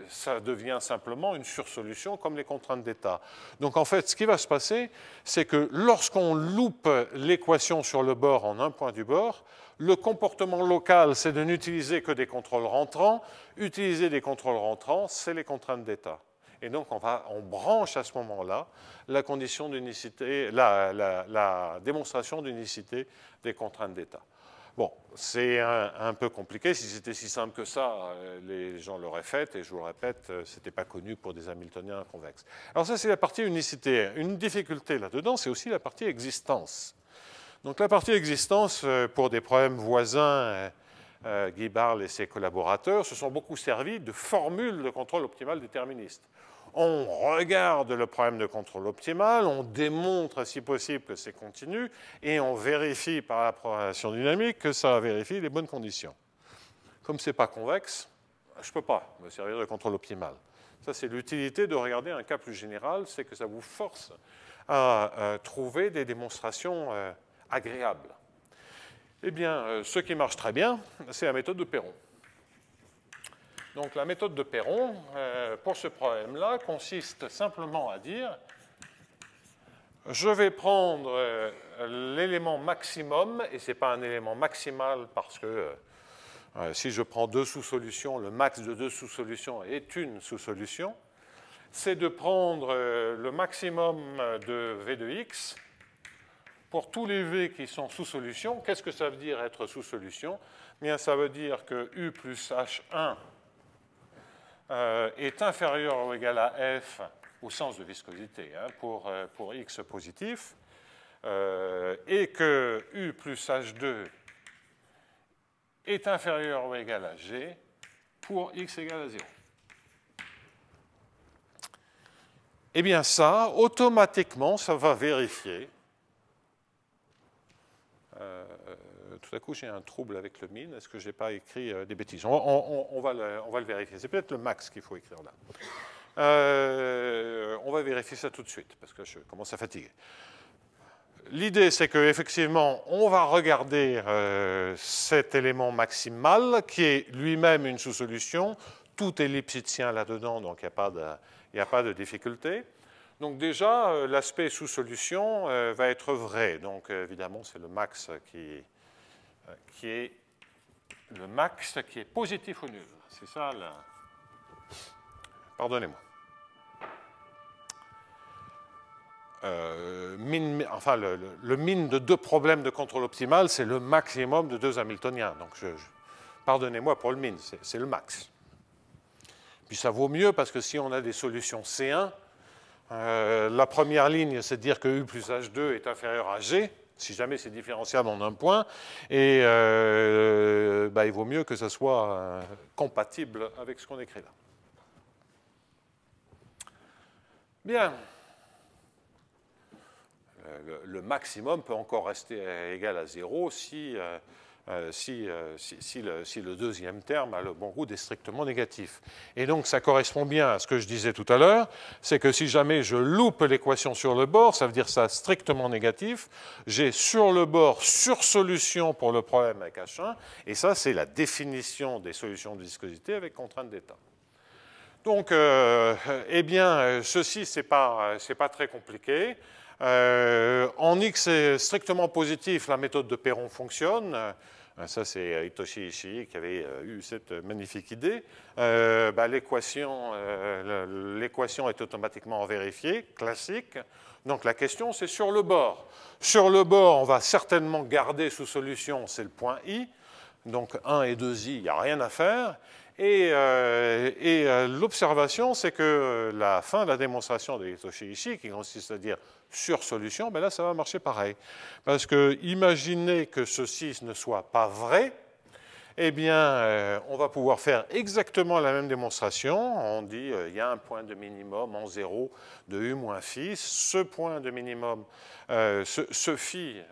ça devient simplement une sursolution comme les contraintes d'état. Donc en fait, ce qui va se passer, c'est que lorsqu'on loupe l'équation sur le bord en un point du bord, le comportement local, c'est de n'utiliser que des contrôles rentrants. Utiliser des contrôles rentrants, c'est les contraintes d'état. Et donc on branche à ce moment-là la condition d'unicité, la démonstration d'unicité des contraintes d'état. Bon, c'est un peu compliqué. Si c'était si simple que ça, les gens l'auraient fait. Et je vous le répète, ce n'était pas connu pour des Hamiltoniens convexes. Alors ça, c'est la partie unicité. Une difficulté là-dedans, c'est aussi la partie existence. Donc la partie existence, pour des problèmes voisins, Guy Barle et ses collaborateurs se sont beaucoup servis de formules de contrôle optimal déterministe. On regarde le problème de contrôle optimal, on démontre si possible que c'est continu, et on vérifie par la programmation dynamique que ça vérifie les bonnes conditions. Comme ce n'est pas convexe, je ne peux pas me servir de contrôle optimal. Ça, c'est l'utilité de regarder un cas plus général, c'est que ça vous force à trouver des démonstrations agréables. Eh bien, ce qui marche très bien, c'est la méthode de Perron. Donc la méthode de Perron, pour ce problème-là, consiste simplement à dire je vais prendre l'élément maximum, et ce n'est pas un élément maximal parce que si je prends deux sous-solutions, le max de deux sous-solutions est une sous-solution, c'est de prendre le maximum de V de x pour tous les V qui sont sous-solution. Qu'est-ce que ça veut dire être sous-solution? Bien, ça veut dire que U plus H1 est inférieur ou égal à F au sens de viscosité, hein, pour X positif, et que U plus H2 est inférieur ou égal à G pour X égale à 0. Eh bien ça, automatiquement, ça va vérifier. Tout à coup, j'ai un trouble avec le min. Est-ce que je n'ai pas écrit des bêtises? On va le vérifier. C'est peut-être le max qu'il faut écrire là. On va vérifier ça tout de suite, parce que je commence à fatiguer. L'idée, c'est qu'effectivement, on va regarder cet élément maximal, qui est lui-même une sous-solution. Tout est lipschitien là-dedans, donc il n'y a pas de difficulté. Donc déjà, l'aspect sous-solution va être vrai. Donc évidemment, c'est le max qui est le max qui est positif ou nul. C'est ça la... Pardonnez-moi. Enfin, le min de deux problèmes de contrôle optimal, c'est le maximum de deux Hamiltoniens. Donc, pardonnez-moi pour le min, c'est le max. Puis ça vaut mieux parce que si on a des solutions C1, la première ligne, c'est de dire que U plus H2 est inférieur à G, si jamais c'est différenciable en un point, et il vaut mieux que ça soit compatible avec ce qu'on écrit là. Bien. Le maximum peut encore rester égal à 0 si le deuxième terme a le bon goût des strictement négatifs. Et donc, ça correspond bien à ce que je disais tout à l'heure, c'est que si jamais je loupe l'équation sur le bord, ça veut dire ça strictement négatif, j'ai sur le bord sursolution pour le problème avec H1, et ça, c'est la définition des solutions de viscosité avec contrainte d'état. Donc, eh bien, ceci, c'est pas très compliqué. En X strictement positif, la méthode de Perron fonctionne. Ça, c'est Hitoshi Ishii qui avait eu cette magnifique idée. L'équation est automatiquement vérifiée, classique. Donc la question, c'est sur le bord. Sur le bord, on va certainement garder sous solution, c'est le point I. Donc 1 et 2i, il n'y a rien à faire. Et l'observation, c'est que la fin de la démonstration de Hitoshi Ishii, qui consiste à dire sur solution, là, ça va marcher pareil. Parce que imaginez que ceci ne soit pas vrai, eh bien, on va pouvoir faire exactement la même démonstration. On dit il y a un point de minimum en 0 de U moins phi. Ce point de minimum, ce phi,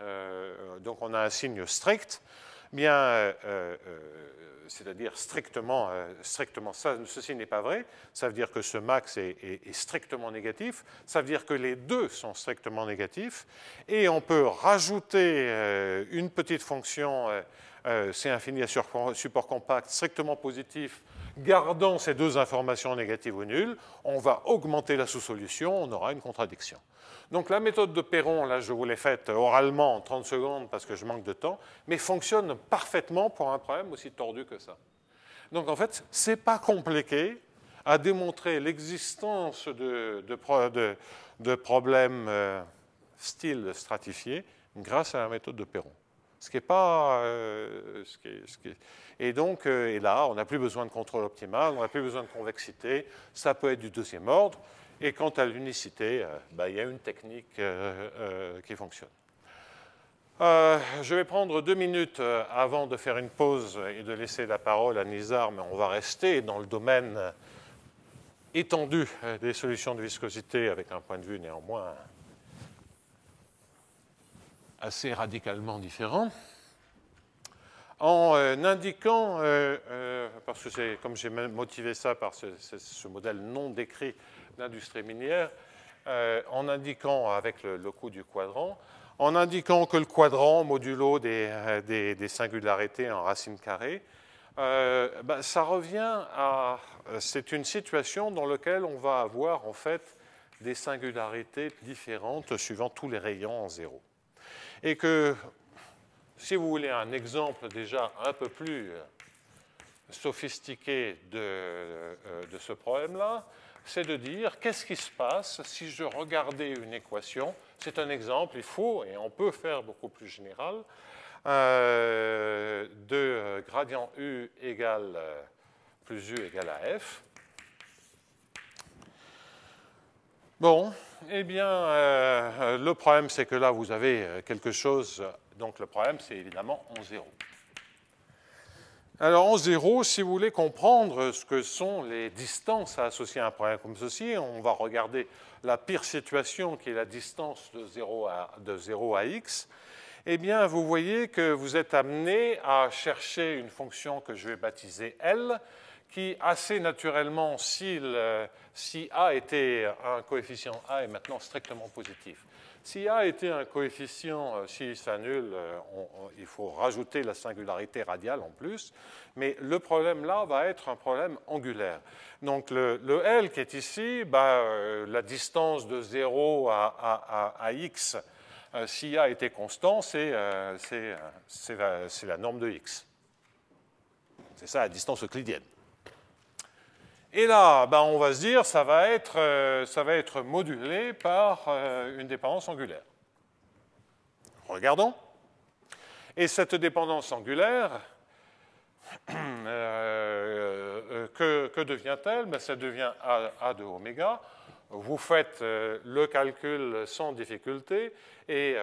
donc on a un signe strict, bien, c'est-à-dire strictement, ceci n'est pas vrai, ça veut dire que ce max est strictement négatif, ça veut dire que les deux sont strictement négatifs, et on peut rajouter une petite fonction C infini à support compact strictement positif, gardant ces deux informations négatives ou nulles, on va augmenter la sous-solution, on aura une contradiction. Donc la méthode de Perron, là je vous l'ai faite oralement en 30 secondes parce que je manque de temps, mais fonctionne parfaitement pour un problème aussi tordu que ça. Donc en fait, ce n'est pas compliqué à démontrer l'existence de problèmes style stratifié grâce à la méthode de Perron. Ce qui n'est pas... Et donc, et là, on n'a plus besoin de contrôle optimal, on n'a plus besoin de convexité, ça peut être du deuxième ordre. Et quant à l'unicité, il y a une technique qui fonctionne. Je vais prendre 2 minutes avant de faire une pause et de laisser la parole à Nizar, mais on va rester dans le domaine étendu des solutions de viscosité avec un point de vue néanmoins assez radicalement différent. En indiquant, parce que c'est comme j'ai motivé ça par ce modèle non décrit d'industrie minière, en indiquant avec le coût du quadrant, en indiquant que le quadrant modulo des singularités en racine carrée, ça revient à... C'est une situation dans laquelle on va avoir en fait des singularités différentes suivant tous les rayons en zéro. Et que, si vous voulez un exemple déjà un peu plus sophistiqué de ce problème-là, c'est de dire qu'est-ce qui se passe si je regardais une équation. C'est un exemple, il faut, et on peut faire beaucoup plus général, de gradient U égale plus U égale à F. Bon, eh bien, le problème, c'est que là, vous avez quelque chose. Donc, le problème, c'est évidemment en zéro. Alors, en zéro, si vous voulez comprendre ce que sont les distances à associer à un problème comme ceci, on va regarder la pire situation qui est la distance de 0 à x. Eh bien, vous voyez que vous êtes amené à chercher une fonction que je vais baptiser L, qui assez naturellement, si A était un coefficient A, est maintenant strictement positif. Si A était un coefficient, s'il s'annule, il faut rajouter la singularité radiale en plus, mais le problème là va être un problème angulaire. Donc le L qui est ici, la distance de 0 à x, si A était constant, c'est la norme de x. C'est ça la distance euclidienne. Et là, ben, on va se dire ça va être modulé par une dépendance angulaire. Regardons. Et cette dépendance angulaire, que devient-elle? Ben, ça devient A de oméga. Vous faites le calcul sans difficulté et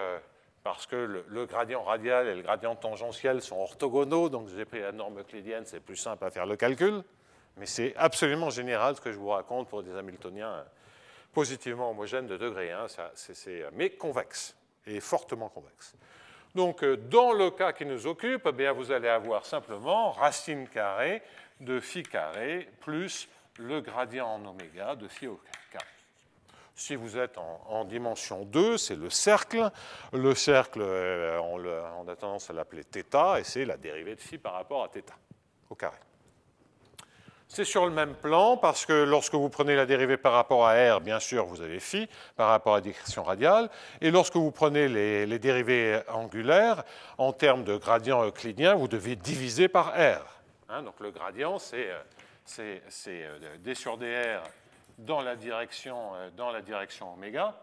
parce que le gradient radial et le gradient tangentiel sont orthogonaux, donc j'ai pris la norme euclidienne, c'est plus simple à faire le calcul. Mais c'est absolument général ce que je vous raconte pour des Hamiltoniens positivement homogènes de degré 1, mais convexe, et fortement convexe. Donc, dans le cas qui nous occupe, eh bien, vous allez avoir simplement racine carrée de phi carré plus le gradient en oméga de phi au carré. Si vous êtes en dimension 2, c'est le cercle. Le cercle, on a tendance à l'appeler θ, et c'est la dérivée de phi par rapport à θ au carré. C'est sur le même plan parce que lorsque vous prenez la dérivée par rapport à r, bien sûr, vous avez phi par rapport à la direction radiale. Et lorsque vous prenez les dérivées angulaires, en termes de gradient euclidien, vous devez diviser par r. Hein, donc le gradient, c'est d sur dr dans la direction oméga.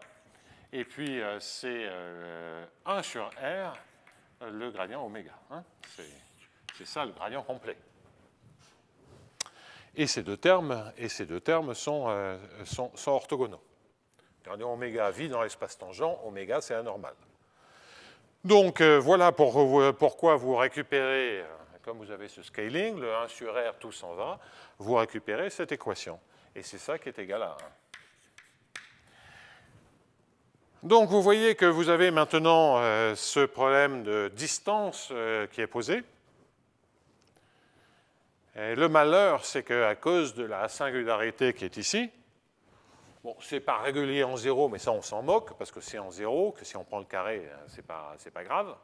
Et puis, c'est 1 sur r, le gradient oméga. Hein, c'est ça le gradient complet. Et ces deux termes sont orthogonaux. Gradient oméga vit dans l'espace tangent, oméga c'est anormal. Donc voilà pourquoi vous récupérez, comme vous avez ce scaling, le 1 sur R, tout s'en va, vous récupérez cette équation. Et c'est ça qui est égal à 1. Donc vous voyez que vous avez maintenant ce problème de distance qui est posé. Et le malheur, c'est qu'à cause de la singularité qui est ici, bon, c'est pas régulier en zéro, mais ça on s'en moque, parce que c'est en zéro, que si on prend le carré, c'est pas grave.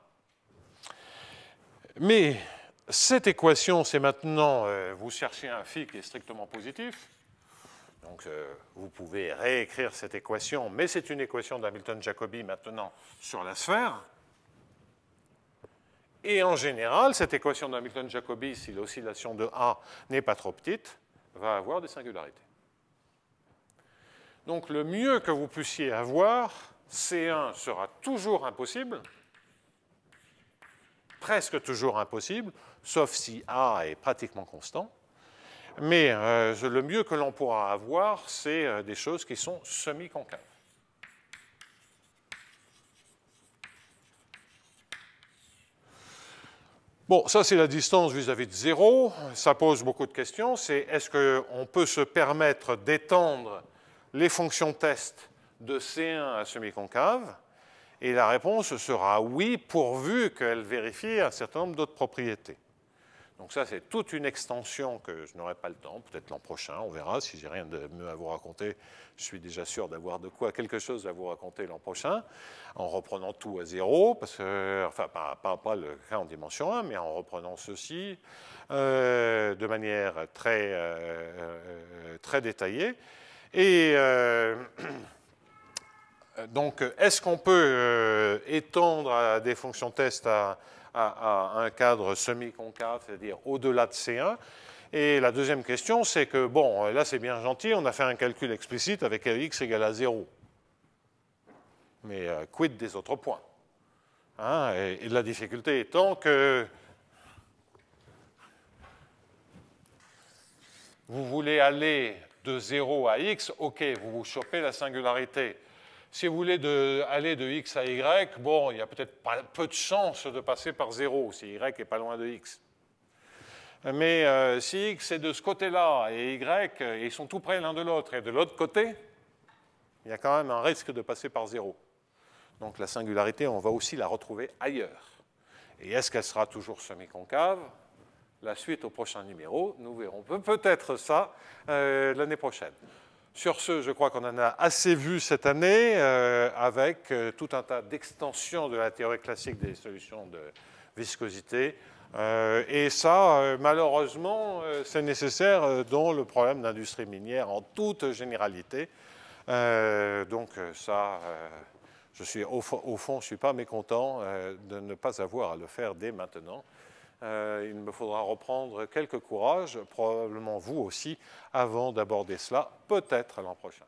Mais cette équation, c'est maintenant, vous cherchez un phi qui est strictement positif. Donc vous pouvez réécrire cette équation, mais c'est une équation d'Hamilton-Jacobi maintenant sur la sphère. Et en général, cette équation d'Hamilton-Jacobi, si l'oscillation de A n'est pas trop petite, va avoir des singularités. Donc le mieux que vous puissiez avoir, C1 sera toujours impossible, presque toujours impossible, sauf si A est pratiquement constant. Mais le mieux que l'on pourra avoir, c'est des choses qui sont semi-concaves. Bon, ça c'est la distance vis-à-vis de 0. Ça pose beaucoup de questions. C'est est-ce qu'on peut se permettre d'étendre les fonctions test de C1 à semi-concave? Et la réponse sera oui, pourvu qu'elle vérifie un certain nombre d'autres propriétés. Donc ça, c'est toute une extension que je n'aurai pas le temps, peut-être l'an prochain, on verra. Si j'ai rien de mieux à vous raconter, je suis déjà sûr d'avoir quelque chose à vous raconter l'an prochain, en reprenant tout à 0, parce que, enfin, pas le cas en dimension 1, mais en reprenant ceci de manière très détaillée. Et donc, est-ce qu'on peut étendre à des fonctions test à un cadre semi-concave, c'est-à-dire au-delà de C1? Et la deuxième question, c'est que, bon, là c'est bien gentil, on a fait un calcul explicite avec Lx égale à 0. Mais quid des autres points? Hein, et la difficulté étant que vous voulez aller de 0 à x, ok, vous chopez la singularité. Si vous voulez aller de x à y, bon, il y a peut-être peu de chances de passer par 0 si y est pas loin de x. Mais si x est de ce côté-là et y, ils sont tout près l'un de l'autre, et de l'autre côté, il y a quand même un risque de passer par 0. Donc la singularité, on va aussi la retrouver ailleurs. Et est-ce qu'elle sera toujours semi-concave? La suite au prochain numéro, nous verrons peut-être ça l'année prochaine. Sur ce, je crois qu'on en a assez vu cette année avec tout un tas d'extensions de la théorie classique des solutions de viscosité. Et ça, malheureusement, c'est nécessaire dans le problème d'industrie minière en toute généralité. Donc ça, au fond, je ne suis pas mécontent de ne pas avoir à le faire dès maintenant. il me faudra reprendre quelques courages, probablement vous aussi, avant d'aborder cela, peut-être l'an prochain.